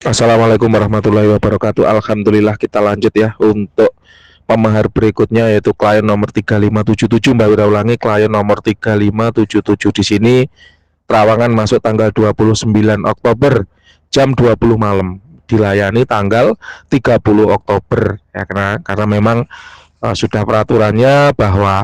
Assalamualaikum warahmatullahi wabarakatuh. Alhamdulillah kita lanjut ya untuk pemahar berikutnya yaitu klien nomor 3577. Mbak Wira ulangi, klien nomor 3577 di sini terawangan masuk tanggal 29 Oktober jam 20 malam, dilayani tanggal 30 Oktober ya, karena memang sudah peraturannya bahwa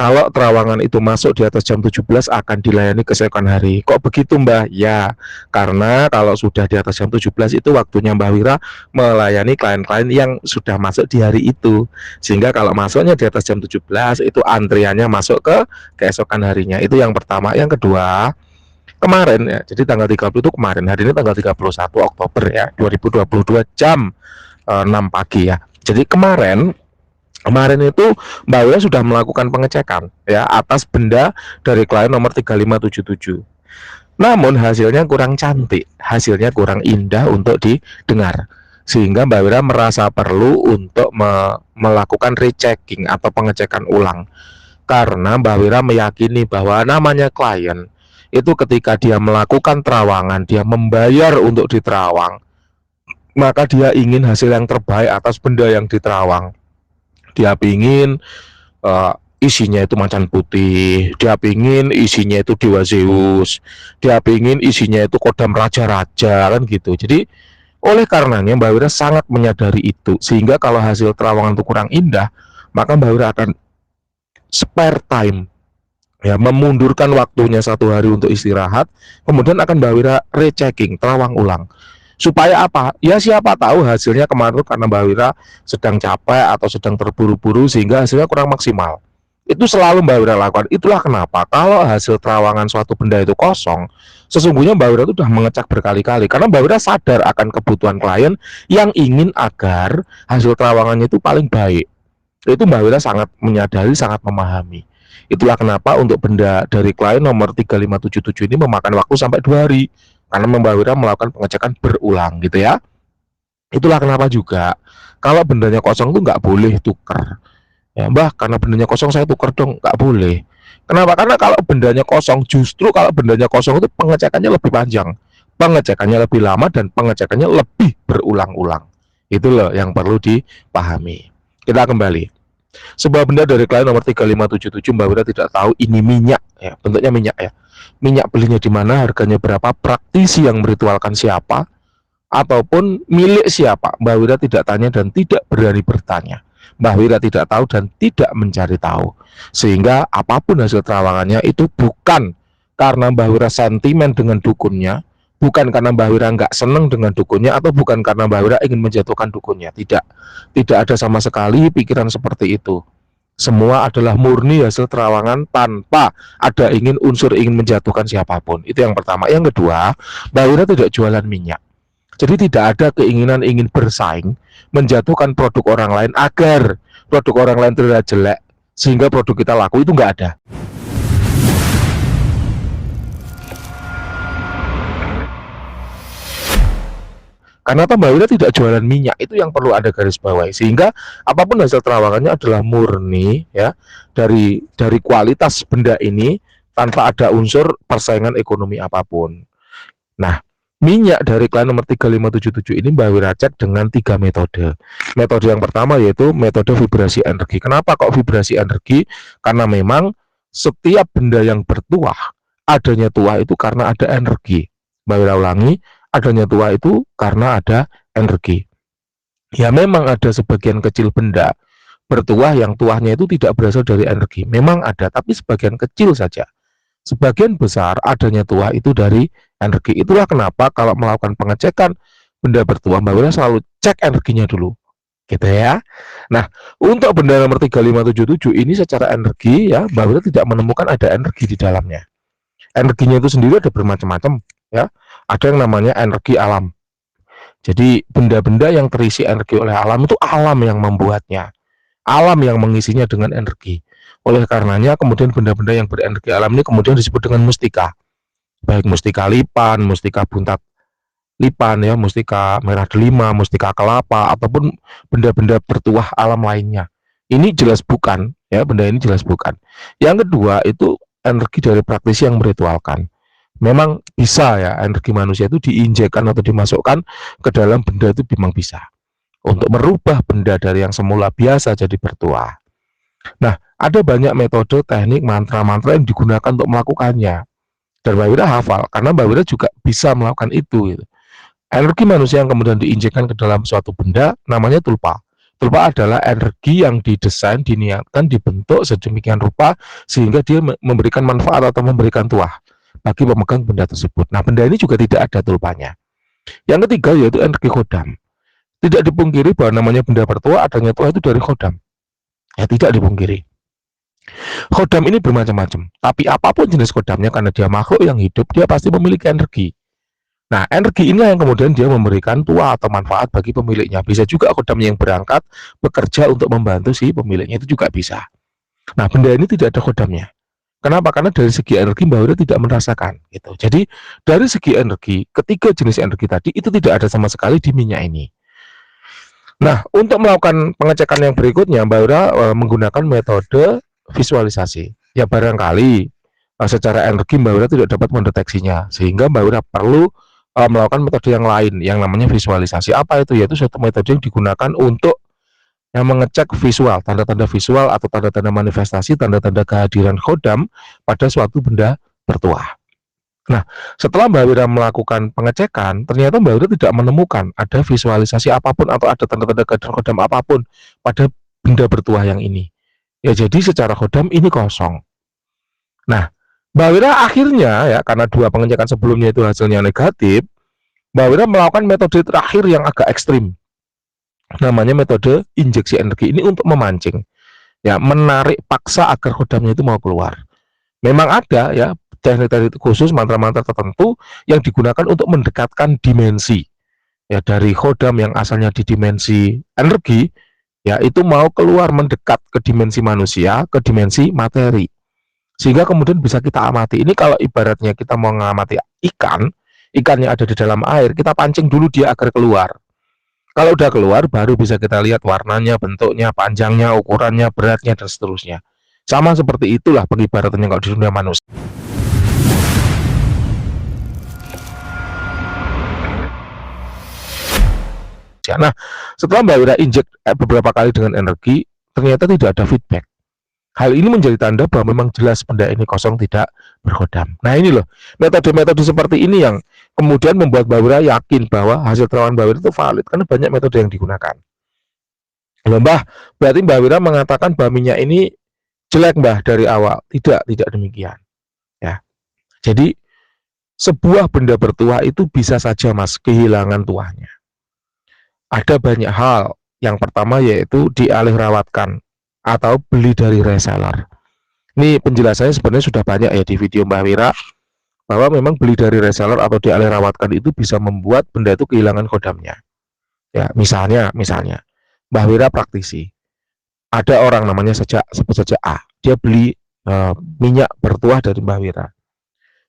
kalau terawangan itu masuk di atas jam 17 akan dilayani keesokan hari. Kok begitu Mbak? Ya, karena kalau sudah di atas jam 17 itu waktunya Mbak Wira melayani klien-klien yang sudah masuk di hari itu. Sehingga kalau masuknya di atas jam 17 itu antriannya masuk ke keesokan harinya. Itu yang pertama. Yang kedua, kemarin ya. Jadi tanggal 30 itu kemarin. Hari ini tanggal 31 Oktober ya, 2022 jam 6 pagi ya. Jadi Kemarin itu Mbak Wira sudah melakukan pengecekan ya atas benda dari klien nomor 3577. Namun hasilnya kurang cantik, hasilnya kurang indah untuk didengar. Sehingga Mbak Wira merasa perlu untuk melakukan rechecking atau pengecekan ulang. Karena Mbak Wira meyakini bahwa namanya klien itu ketika dia melakukan terawangan, dia membayar untuk diterawang, maka dia ingin hasil yang terbaik atas benda yang diterawang. Dia pingin isinya itu macan putih, dia pingin isinya itu dewa Zeus, dia pingin isinya itu kodam raja-raja kan gitu. Jadi oleh karenanya Mbak Wira sangat menyadari itu, sehingga kalau hasil terawangan itu kurang indah, maka Mbak Wira akan spare time ya, memundurkan waktunya 1 hari untuk istirahat, kemudian akan Mbak Wira rechecking, terawang ulang. Supaya apa? Ya siapa tahu hasilnya kemarin karena Mbak Wira sedang capek atau sedang terburu-buru sehingga hasilnya kurang maksimal. Itu selalu Mbak Wira lakukan. Itulah kenapa kalau hasil terawangan suatu benda itu kosong, sesungguhnya Mbak Wira itu sudah mengecek berkali-kali karena Mbak Wira sadar akan kebutuhan klien yang ingin agar hasil terawangannya itu paling baik. Itu Mbak Wira sangat menyadari, sangat memahami. Itulah kenapa untuk benda dari klien nomor 3577 ini memakan waktu sampai 2 hari karena Mbak Wira melakukan pengecekan berulang gitu ya. Itulah kenapa juga kalau bendanya kosong tuh nggak boleh tuker. Ya Mbah, karena bendanya kosong saya tuker dong, nggak boleh. Kenapa? Karena kalau bendanya kosong, justru kalau bendanya kosong itu pengecekannya lebih panjang, pengecekannya lebih lama dan pengecekannya lebih berulang-ulang. Itu loh yang perlu dipahami. Kita kembali. Sebuah benda dari klien nomor 3577, Mbak Wira tidak tahu ini minyak ya, bentuknya minyak ya. Minyak belinya di mana, harganya berapa, praktisi yang meritualkan siapa, ataupun milik siapa. Mbak Wira tidak tanya dan tidak berani bertanya. Mbak Wira tidak tahu dan tidak mencari tahu. Sehingga apapun hasil terawangannya itu bukan karena Mbak Wira sentimen dengan dukunnya, bukan karena Mbak Wira nggak seneng dengan dukunnya, atau bukan karena Mbak Wira ingin menjatuhkan dukunnya. Tidak ada sama sekali pikiran seperti itu. Semua adalah murni hasil terawangan tanpa ada unsur ingin menjatuhkan siapapun. Itu yang pertama. Yang kedua, Mbak Wira tidak jualan minyak. Jadi tidak ada keinginan ingin bersaing, menjatuhkan produk orang lain agar produk orang lain terlihat jelek, sehingga produk kita laku, itu nggak ada. Karena Mbak Wira tidak jualan minyak, itu yang perlu ada garis bawahi. Sehingga apapun hasil terawangannya adalah murni ya dari kualitas benda ini tanpa ada unsur persaingan ekonomi apapun. Nah, minyak dari klien nomor 3577 ini Mbak Wira cek dengan 3 metode. Metode yang pertama yaitu metode vibrasi energi. Kenapa kok vibrasi energi? Karena memang setiap benda yang bertuah, adanya tuah itu karena ada energi. Mbak Wira ulangi, adanya tuah itu karena ada energi. Ya memang ada sebagian kecil benda bertuah yang tuahnya itu tidak berasal dari energi. Memang ada, tapi sebagian kecil saja. Sebagian besar adanya tuah itu dari energi. Itulah kenapa kalau melakukan pengecekan benda bertuah, Mbak Wira selalu cek energinya dulu. Gitu ya. Nah, untuk benda nomor 3577 ini secara energi ya, Mbak Wira tidak menemukan ada energi di dalamnya. Energinya itu sendiri ada bermacam-macam ya. Ada yang namanya energi alam. Jadi benda-benda yang terisi energi oleh alam itu alam yang membuatnya. Alam yang mengisinya dengan energi. Oleh karenanya kemudian benda-benda yang berenergi alam ini kemudian disebut dengan mustika. Baik mustika lipan, mustika buntat lipan ya, mustika merah delima, mustika kelapa, ataupun benda-benda bertuah alam lainnya. Ini jelas bukan ya, benda ini jelas bukan. Yang kedua itu energi dari praktisi yang meritualkan. Memang bisa ya energi manusia itu diinjekkan atau dimasukkan ke dalam benda itu memang bisa. Untuk merubah benda dari yang semula biasa jadi bertuah. Nah, ada banyak metode, teknik, mantra-mantra yang digunakan untuk melakukannya. Dan Mbak Wira hafal, karena Mbak Wira juga bisa melakukan itu. Gitu. Energi manusia yang kemudian diinjekkan ke dalam suatu benda namanya tulpa. Tulpa adalah energi yang didesain, diniatkan, dibentuk sedemikian rupa sehingga dia memberikan manfaat atau memberikan tuah bagi pemegang benda tersebut. Nah, benda ini juga tidak ada tulpanya. Yang ketiga yaitu energi khodam. Tidak dipungkiri bahwa namanya benda bertuah, adanya tuah itu dari khodam. Ya, tidak dipungkiri. Khodam ini bermacam-macam, tapi apapun jenis khodamnya karena dia makhluk yang hidup, dia pasti memiliki energi. Nah, energi inilah yang kemudian dia memberikan tuah atau manfaat bagi pemiliknya. Bisa juga khodamnya yang berangkat bekerja untuk membantu si pemiliknya, itu juga bisa. Nah, benda ini tidak ada khodamnya. Kenapa? Karena dari segi energi Mbak Wira tidak merasakan gitu. Jadi dari segi energi, ketiga jenis energi tadi itu tidak ada sama sekali di minyak ini. Nah, untuk melakukan pengecekan yang berikutnya, Mbak Wira menggunakan metode visualisasi. Ya barangkali secara energi Mbak Wira tidak dapat mendeteksinya, sehingga Mbak Wira perlu melakukan metode yang lain yang namanya visualisasi. Apa itu? Yaitu suatu metode yang digunakan untuk yang mengecek visual, tanda-tanda visual atau tanda-tanda manifestasi, tanda-tanda kehadiran khodam pada suatu benda bertuah. Nah, setelah Mbak Wira melakukan pengecekan, ternyata Mbak Wira tidak menemukan ada visualisasi apapun atau ada tanda-tanda kehadiran khodam apapun pada benda bertuah yang ini. Ya, jadi secara khodam ini kosong. Nah, Mbak Wira akhirnya ya karena dua pengecekan sebelumnya itu hasilnya negatif, Mbak Wira melakukan metode terakhir yang agak ekstrim. Namanya metode injeksi energi ini untuk memancing. Ya, menarik paksa agar khodamnya itu mau keluar. Memang ada ya teknik-teknik khusus mantra-mantra tertentu yang digunakan untuk mendekatkan dimensi ya dari khodam yang asalnya di dimensi energi ya itu mau keluar mendekat ke dimensi manusia, ke dimensi materi sehingga kemudian bisa kita amati. Ini kalau ibaratnya kita mau mengamati ikan yang ada di dalam air, kita pancing dulu dia agar keluar. Kalau udah keluar baru bisa kita lihat warnanya, bentuknya, panjangnya, ukurannya, beratnya dan seterusnya. Sama seperti itulah pengibaratannya kalau di dunia manusia. Nah, setelah Mbak Wira injek beberapa kali dengan energi, ternyata tidak ada feedback. Hal ini menjadi tanda bahwa memang jelas benda ini kosong, tidak berkhodam. Nah ini loh, metode-metode seperti ini yang kemudian membuat Mbak Wira yakin bahwa hasil terawan Mbak Wira itu valid, karena banyak metode yang digunakan. Loh Mbah, berarti Mbak Wira mengatakan bahwa minyak ini jelek Mbah dari awal. Tidak demikian. Ya, jadi sebuah benda bertuah itu bisa saja Mas kehilangan tuahnya. Ada banyak hal. Yang pertama yaitu dialihrawatkan atau beli dari reseller. Ini penjelasannya sebenarnya sudah banyak ya di video Mbak Wira, bahwa memang beli dari reseller atau dialihrawatkan itu bisa membuat benda itu kehilangan khodamnya. Ya, misalnya Mbak Wira praktisi. Ada orang namanya sebut saja A. Dia beli minyak bertuah dari Mbak Wira.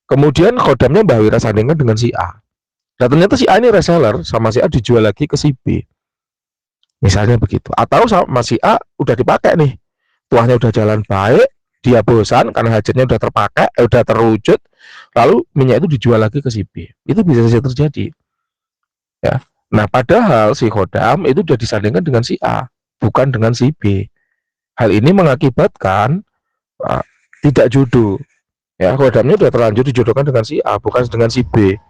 Kemudian khodamnya Mbak Wira sandingkan dengan si A. Dan ternyata si A ini reseller, sama si A dijual lagi ke si B. Misalnya begitu. Atau sama si A udah dipakai nih. Tuahnya udah jalan baik, dia bosan karena hajatnya udah terpakai, udah terwujud, lalu minyak itu dijual lagi ke si B. Itu bisa saja terjadi. Ya. Nah, padahal si khodam itu udah disandingkan dengan si A, bukan dengan si B. Hal ini mengakibatkan tidak jodoh. Ya, khodamnya udah terlanjur dijodohkan dengan si A, bukan dengan si B.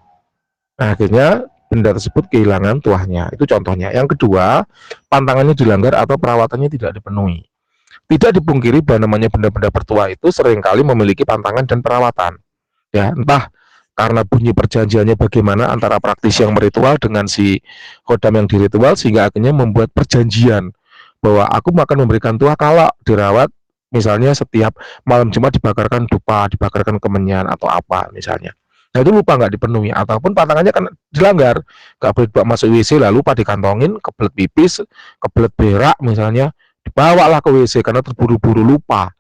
Nah, akhirnya benda tersebut kehilangan tuahnya. Itu contohnya. Yang kedua, pantangannya dilanggar atau perawatannya tidak dipenuhi. Tidak dipungkiri bahwa namanya benda-benda bertuah itu seringkali memiliki pantangan dan perawatan. Ya, entah karena bunyi perjanjiannya bagaimana antara praktisi yang meritual dengan si khodam yang diritual, sehingga akhirnya membuat perjanjian bahwa aku akan memberikan tuah kalau dirawat, misalnya setiap malam Jumat dibakarkan dupa, dibakarkan kemenyan atau apa misalnya. Nah itu lupa nggak dipenuhi, ataupun pantangannya kan dilanggar, nggak boleh dibawa masuk WC, lalu lupa dikantongin, kebelet pipis, kebelet berak misalnya, dibawalah ke WC karena terburu-buru lupa.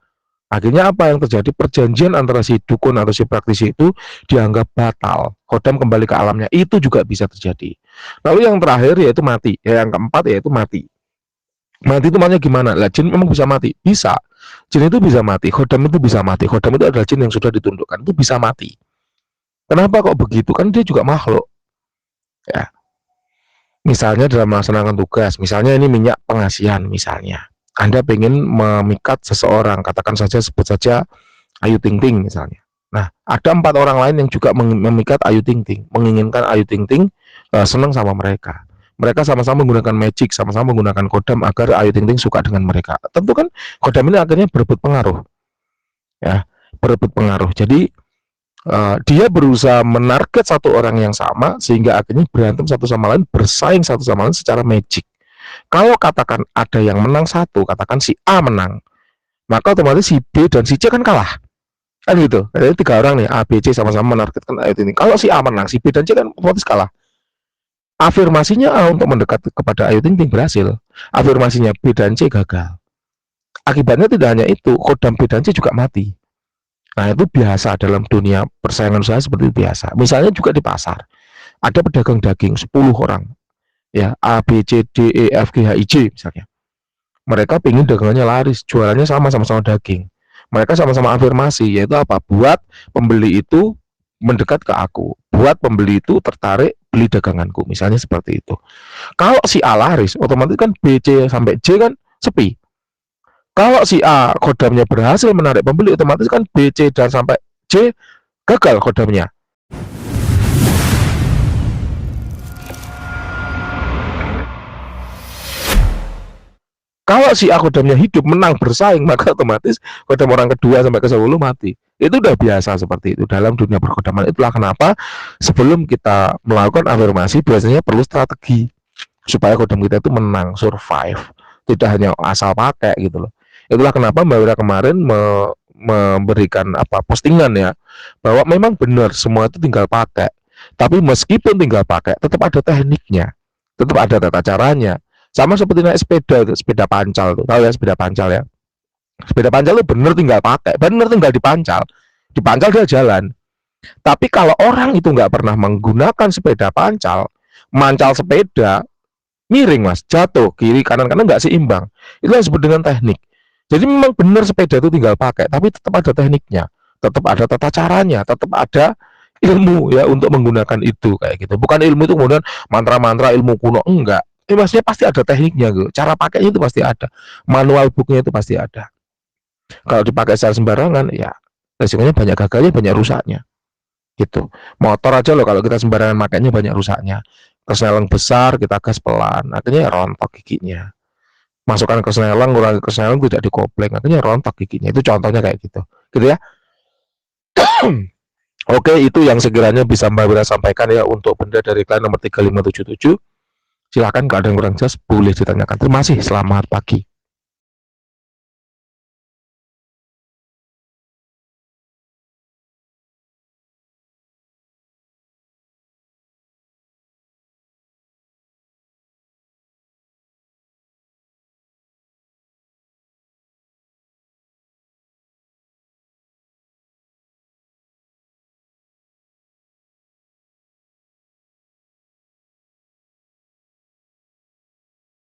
Akhirnya apa yang terjadi? Perjanjian antara si dukun atau si praktisi itu dianggap batal, khodam kembali ke alamnya. Itu juga bisa terjadi. Lalu yang terakhir yaitu mati, ya, yang keempat yaitu mati. Mati itu maknanya gimana? Lah, jin memang bisa mati, bisa. Jin itu bisa mati, khodam itu bisa mati. Khodam itu adalah jin yang sudah ditundukkan, itu bisa mati. Kenapa kok begitu? Kan dia juga makhluk. Ya, misalnya dalam melaksanakan tugas, misalnya ini minyak pengasihan misalnya. Anda ingin memikat seseorang, katakan saja sebut saja Ayu Ting Ting misalnya. Nah, ada 4 orang lain yang juga memikat Ayu Ting Ting, menginginkan Ayu Ting Ting senang sama mereka. Mereka sama-sama menggunakan magic, sama-sama menggunakan kodam agar Ayu Ting Ting suka dengan mereka. Tentu kan kodam ini akhirnya berebut pengaruh, ya, berebut pengaruh. Jadi dia berusaha menarget satu orang yang sama sehingga akhirnya berantem satu sama lain, bersaing satu sama lain secara magic. Kalau katakan ada yang menang satu, katakan si A menang, maka otomatis si B dan si C kan kalah. Kan gitu. Jadi 3 orang nih, A, B, C sama-sama menargetkan Ayu Ting Ting. Kalau si A menang, si B dan C kan otomatis kalah. Afirmasinya A untuk mendekat kepada Ayu Ting Ting berhasil. Afirmasinya B dan C gagal. Akibatnya tidak hanya itu, kodam B dan C juga mati. Nah, itu biasa dalam dunia persaingan usaha, seperti itu biasa. Misalnya juga di pasar, ada pedagang daging 10 orang, ya, A, B, C, D, E, F, G, H, I, J misalnya. Mereka pengen dagangannya laris, jualannya sama-sama daging. Mereka sama-sama afirmasi, yaitu apa? Buat pembeli itu mendekat ke aku, buat pembeli itu tertarik beli daganganku, misalnya seperti itu. Kalau si A laris, otomatis kan B, C sampai J kan sepi. Kalau si A kodamnya berhasil menarik pembeli, otomatis kan B, C dan sampai J gagal kodamnya. Kalau si A kodamnya hidup, menang, bersaing, maka otomatis kodam orang kedua sampai ke 10 mati. Itu udah biasa seperti itu dalam dunia perkodaman. Itulah kenapa sebelum kita melakukan afirmasi biasanya perlu strategi supaya kodam kita itu menang, survive, tidak hanya asal pakai gitu loh. Itulah kenapa Mbak Wira kemarin memberikan postingan ya, bahwa memang benar semua itu tinggal pakai. Tapi meskipun tinggal pakai, tetap ada tekniknya, tetap ada tata caranya. Sama seperti naik sepeda, sepeda pancal tuh, tahu ya sepeda pancal ya? Sepeda pancal itu bener tinggal pakai, bener tinggal dipancal dia jalan. Tapi kalau orang itu nggak pernah menggunakan sepeda pancal, mancal sepeda, miring mas, jatuh kiri kanan nggak seimbang. Itu yang disebut dengan teknik. Jadi memang benar sepeda itu tinggal pakai, tapi tetap ada tekniknya, tetap ada tata caranya, tetap ada ilmu ya untuk menggunakan itu kayak gitu. Bukan ilmu itu kemudian mantra-mantra ilmu kuno, enggak. Maksudnya pasti ada tekniknya gitu. Cara pakainya itu pasti ada, manual booknya itu pasti ada. Kalau dipakai secara sembarangan, ya resikonya banyak gagalnya, banyak rusaknya. Gitu. Motor aja loh kalau kita sembarangan makainya banyak rusaknya. Keseleng besar kita gas pelan, akhirnya rontok giginya. Masukkan ke senelang, kurangi ke senelang, tidak dikopleng, akhirnya rontok giginya. Itu contohnya kayak gitu, gitu ya. Oke, itu yang sekiranya bisa Mbak Wira sampaikan ya untuk benda dari klien nomor 3577. Silakan kalau ada yang kurang jelas boleh ditanyakan. Terima kasih, selamat pagi.